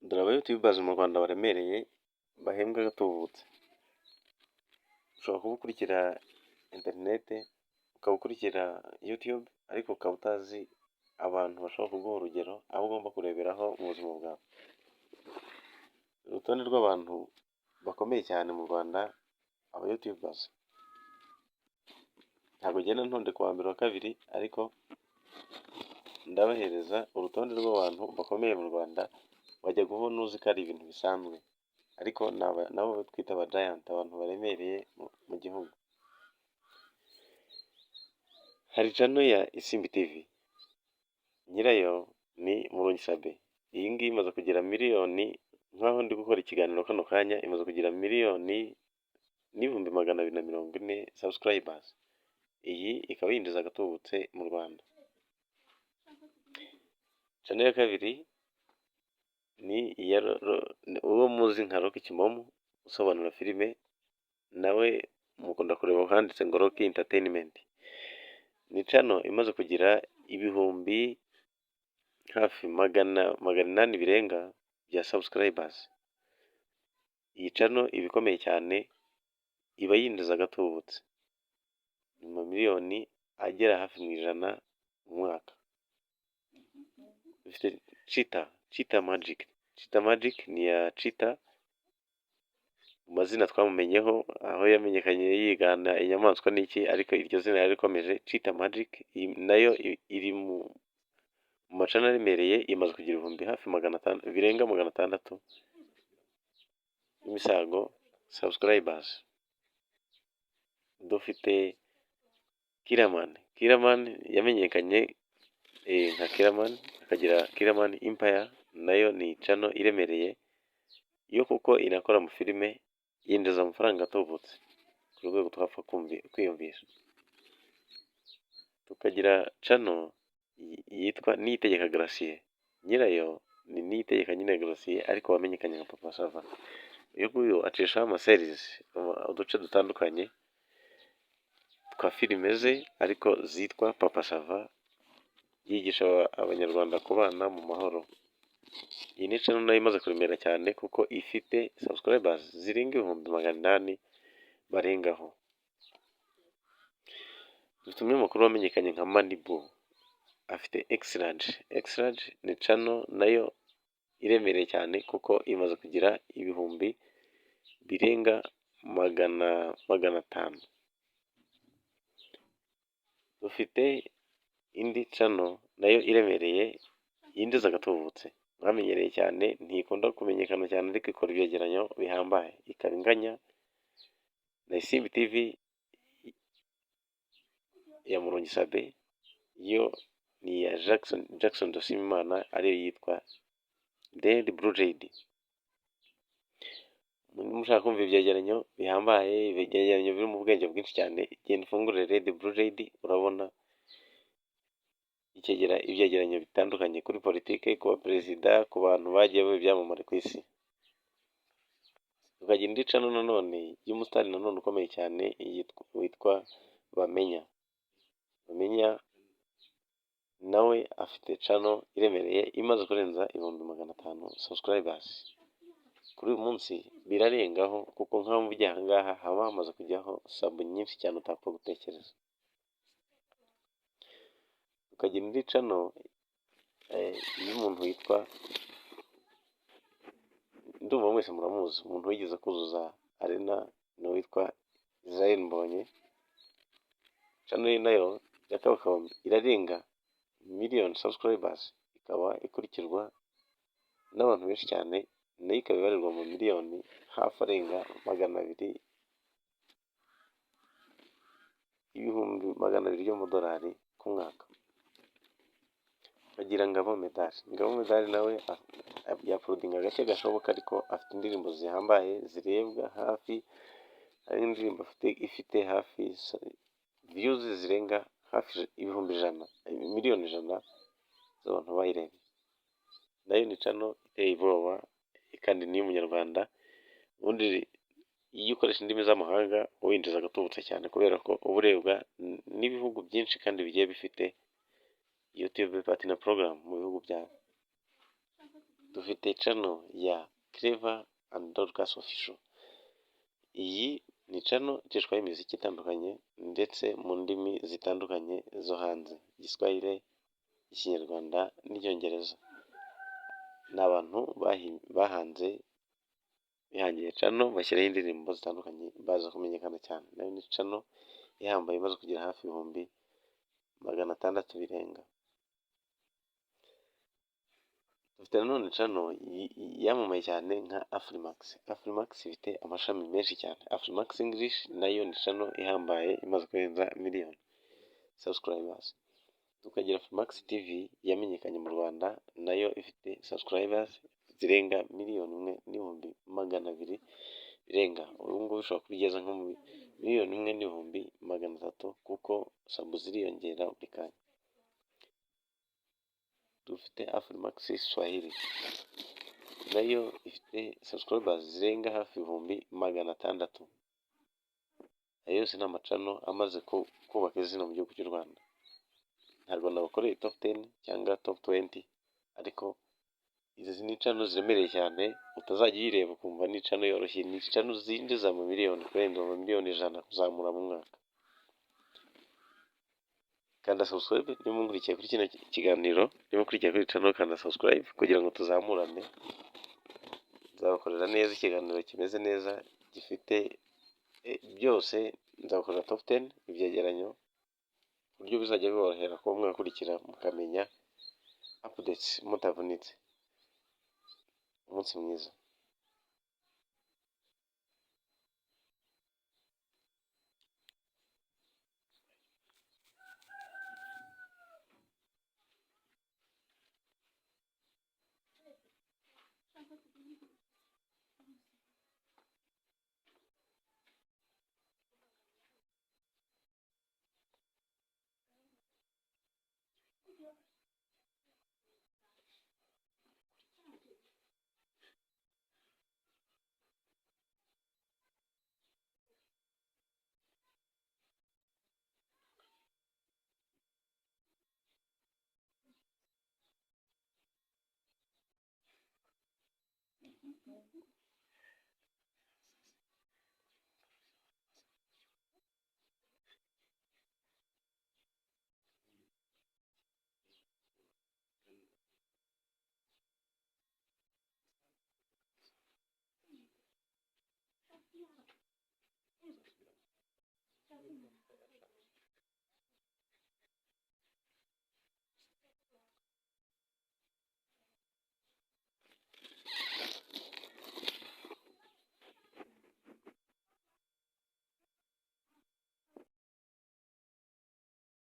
Dore aba YouTubers mu Rwanda baremereye bahembwa gatubutse. Ushobora kuba ukurikira interinete, ukaba ukurikira YouTube ariko ukaba utazi abantu bashobora kuguha urugero abo ugomba kureberaho mu buzima bwawe. Urutonde rw'abantu bakomeye cyane mu Rwanda, aba YouTubers. Ntabwo ngenda ntondeka uwa mbere wa kabiri ariko ndabahereza urutonde rw'abantu bakomeye mu Rwanda wajya kubona uzi ko ari ibintu bisanzwe, ariko nabo twita aba giant, abantu baremereye mu gihugu. Hari channel ya Isimbi TV, nyirayo ni Murungi Sabin. Iyi ngiyi imaze kugira miliyoni, nk'aho ndi gukora ikiganiro kano kanya, imaze kugira miliyoni n'ibihumbi 240 subscribers. Iyi ikaba yinjiza agatubutse mu Rwanda. Channel ya kabiri ni uwo muzi nka Rock Kimomo usobanura filime, nawe mukunda kureba handitse ngo Rock Entertainment. Ni channel imaze kugira ibihumbi hafi 800 birenga bya subscribers. Iyi channel iba ikomeye cyane, iba yinjiza agatubutse mu miliyoni agera hafi mu 100 mu mwaka. Ifite Cheetah Magic. Cheetah Magic ni ya Cheetah, mu mazina twamumenyeho, aho yamenyekanye yigana inyamaswa n'iki, ariko iryo zina yarikomeje. Cheetah Magic nayo iri mu macana aremereye, imaze kugira ibihumbi hafi 500 birenga 600 imisago subscribers. Dufite Kiraman yamenyekanye nka Kiraman, akagira Kiraman Empire, nayo ni channel iremereye yo kuko inakora mu filime, yinjiza amafaranga atubutse ku rwego twapfa kwiyumvisha. Tukagira channel yitwa Niyitegeka Gratien, nyirayo ni Niyitegeka nyine Gratien ariko wamenyekanye nka Papa Sava. Uyu nguyu acishaho amaseries, uduce dutandukanye twa filime ze ariko zitwa Papa Sava, yigisha abanyarwanda kubana mu mahoro. Iyi ni channel nayo imaze kuremera cyane kuko ifite subscribers zirenga 800 barengaho. Dufite umunyamakuru wamenyekanye nka Manibo, afite X-Large ni channel nayo iremereye cyane kuko imaze kugira ibihumbi birenga 500. Dufite indi channel nayo iremereye yinjiza agatubutse, mwamenyereye cyane, ntikunda kumenyekana cyane ariko ikora ibyegeranyo bihambaye, ikaba inganya na Isimbi TV ya Murungi Sabin. Yo ni ya Jackson Dushimimana, ariyo yitwa Dead Blue Jade. Mushaka kumva ibyegeranyo bihambaye, ibyegeranyo biri mu bwenge bwinshi cyane, genda ufungure Red Blue Jade, urabona ibyegeranyo bitandukanye kuri politike, kuba perezida, ku bantu bagiye baba ibyamamare ku isi. Tukagira indi channel nanone y'umusitari nanone ukomeye cyane witwa Bamenya nawe afite channel iremereye, imaze kurenza 500 subscribers. Kuri uyu munsi birarengaho kuko nk'aho mvugiye aha ngaha haba hamaze kujyaho sub nyinshi cyane utapfa gutekereza. Tukagira indi channel y'umuntu witwa, ndumva mwese muramuzi, umuntu wigeze kuzuza arena ni witwa Israel Mbonye. Channel ye nayo yakabakaba irarenga miliyoni subscribers, ikaba ikurikirwa n'abantu benshi cyane, nayo ikaba ibarirwa mu miliyoni hafi arenga 200 ibihumbi 200 by'amadolari ku mwaka. Bagira Ngabo Medali nawe yaprodinga gake gashoboka, ariko afite indirimbo zihambaye zirebwa hafi, hari indirimbo ifite hafi views zirenga hafi ibihumbi 100, miliyoni 100 z'abantu bayirebye. Nayo ni channel iteye ubwoba kandi ni umunyarwanda. Ubundi iyo ukoresha indimi z'amahanga winjiza agatubutse cyane, kubera ko uburebwa n'ibihugu byinshi kandi bigiye bifite YouTube partner program mu bihugu byabo. dufite channel ya Clever and Dorcas Official. Iyi ni channel icishwaho imiziki itandukanye ndetse mu ndimi zitandukanye zo hanze, Igiswahili, Ikinyarwanda n'Icyongereza. Ni abantu bahanze bihangiye channel bashyiraho indirimbo zitandukanye baza kumenyekana cyane. Nayo ni channel ihambaye imaze kugira hafi ibihumbi 600 birenga. Dufite nanone channel yamamaye cyane nka Afrimax. Afrimax ifite amashami menshi cyane. Afrimax English nayo ni channel ihambaye imaze kurenza miliyoni subscribers. Tukagira Afrimax TV yamenyekanye mu Rwanda, nayo ifite subscribers zirenga 1,200,000 birenga. Ubu ngubu bishobora kubigeza nko mu 1,100,000 kuko sabu ziriyongera buri kanya. Dufite Afrimax Swahili nayo ifite subscribers zirenga hafi 600,000. Ayo yose ni amacano amaze kubaka izina mu gihugu cy'u Rwanda. Ntabwo nabakoreye top 10 cyangwa top 20, ariko izi ni channel ziremereye cyane utazajya uyireba ukumva ni channel yoroshye. Ni channel zinjiza mu miliyoni, kurenza mu miliyoni 100 kuzamura mu mwaka. Kanda subscribe niba mungurikiye kuri kino kiganiro, niba mukurikiye kuri channel kanda subscribe kugira ngo tuzamurane. Nzabakorera neza ikiganiro kimeze neza gifite byose. Nzabakorera top 10 ibyegeranyo ku buryo bizajya biborohera kuba mwakurikira mukamenya updates mutavunitse. Umunsi mwiza.